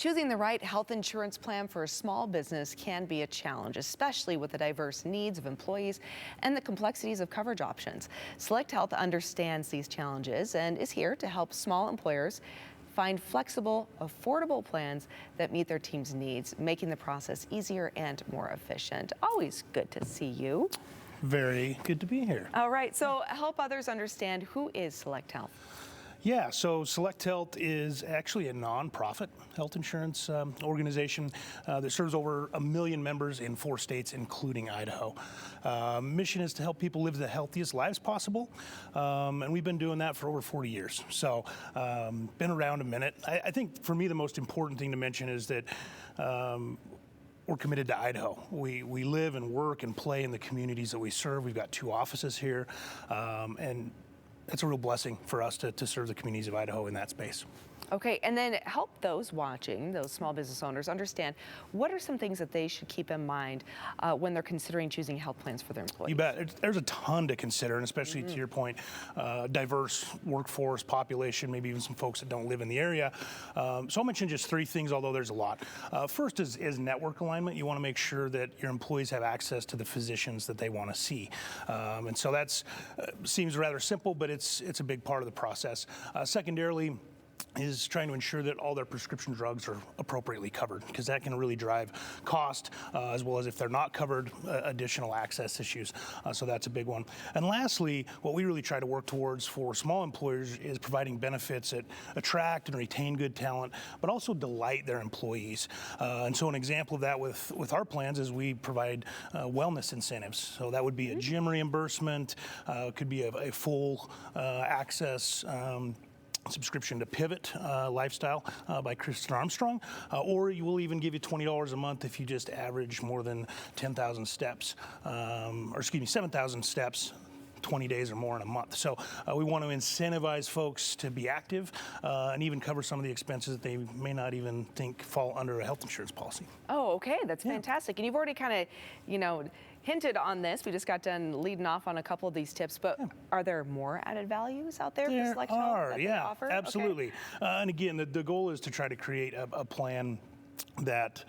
Choosing the right health insurance plan for a small business can be a challenge, especially with the diverse needs of employees and the complexities of coverage options. Select Health understands these challenges and is here to help small employers find flexible, affordable plans that meet their team's needs, making the process easier and more efficient. Always good to see you. Very good to be here. All right, so help others understand, who is Select Health? Yeah, so Select Health is actually a nonprofit health insurance organization that serves over 1 million members in 4 states, including Idaho. Mission is to help people live the healthiest lives possible, and we've been doing that for over 40 years. So, been around a minute. I think for me the most important thing to mention is that we're committed to Idaho. We live and work and play in the communities that we serve. We've got 2 offices here, and it's a real blessing for us to serve the communities of Idaho in that space. Okay, and then help those watching, those small business owners, understand what are some things that they should keep in mind when they're considering choosing health plans for their employees. You bet. There's a ton to consider, and especially to your point, diverse workforce, population, maybe even some folks that don't live in the area. So I'll mention just 3 things, although there's a lot. First is network alignment. You want to make sure that your employees have access to the physicians that they want to see. And so that's seems rather simple, but it's a big part of the process. Secondarily, is trying to ensure that all their prescription drugs are appropriately covered, because that can really drive cost, as well as, if they're not covered, additional access issues. So that's a big one. And lastly, what we really try to work towards for small employers is providing benefits that attract and retain good talent, but also delight their employees. And so an example of that with our plans is we provide wellness incentives. So that would be a gym reimbursement, could be a full access subscription to Pivot Lifestyle by Kristen Armstrong, or you will even give you $20 a month if you just average more than 10,000 steps, or excuse me, 7,000 steps 20 days or more in a month. So we want to incentivize folks to be active and even cover some of the expenses that they may not even think fall under a health insurance policy. Oh, okay, that's fantastic. And you've already kind of, hinted on this. We just got done leading off on a couple of these tips, but are there more added values out there for Select Health that they offer? Absolutely. Okay. And again, the goal is to try to create a plan that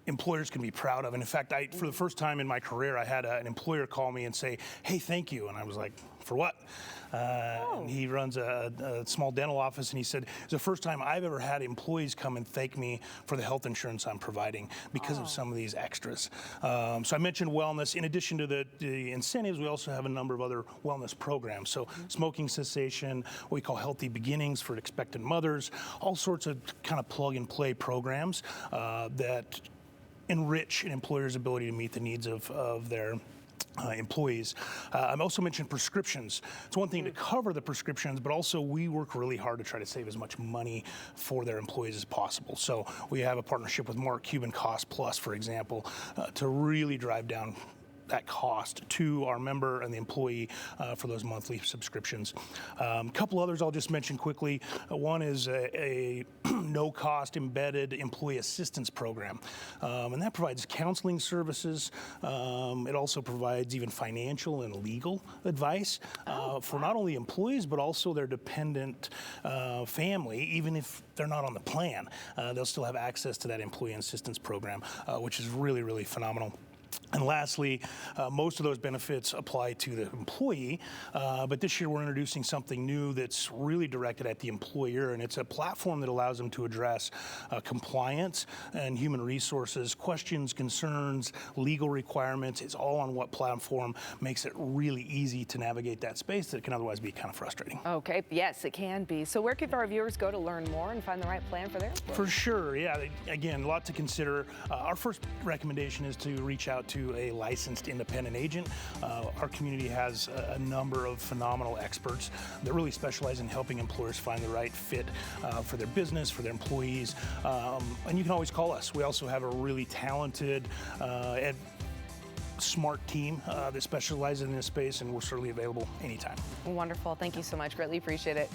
employers can be proud of. And in fact, for the first time in my career, I had an employer call me and say, "Hey, thank you." And I was like, "For what?" And he runs a small dental office, and he said, "It's the first time I've ever had employees come and thank me for the health insurance I'm providing because of some of these extras." So I mentioned wellness. In addition to the incentives, we also have a number of other wellness programs. So smoking cessation, what we call healthy beginnings for expectant mothers, all sorts of kind of plug and play programs that enrich an employer's ability to meet the needs of their employees. I've also mentioned prescriptions. It's one thing to cover the prescriptions, but also we work really hard to try to save as much money for their employees as possible. So we have a partnership with Mark Cuban Cost Plus, for example, to really drive down that cost to our member and the employee for those monthly subscriptions. A couple others I'll just mention quickly. One is a no-cost embedded employee assistance program, and that provides counseling services. It also provides even financial and legal advice for not only employees but also their dependent family. Even if they're not on the plan, they'll still have access to that employee assistance program, which is really, really phenomenal. And lastly, most of those benefits apply to the employee, but this year we're introducing something new that's really directed at the employer, and it's a platform that allows them to address compliance and human resources, questions, concerns, legal requirements. It's all on what platform, makes it really easy to navigate that space that can otherwise be kind of frustrating. Okay, yes, it can be. So where could our viewers go to learn more and find the right plan for their employees? For sure, yeah. Again, a lot to consider. Our first recommendation is to reach out to a licensed independent agent. Our community has a number of phenomenal experts that really specialize in helping employers find the right fit for their business, for their employees. And you can always call us. We also have a really talented and smart team that specializes in this space, and we're certainly available anytime. Wonderful. Thank you so much. Greatly appreciate it.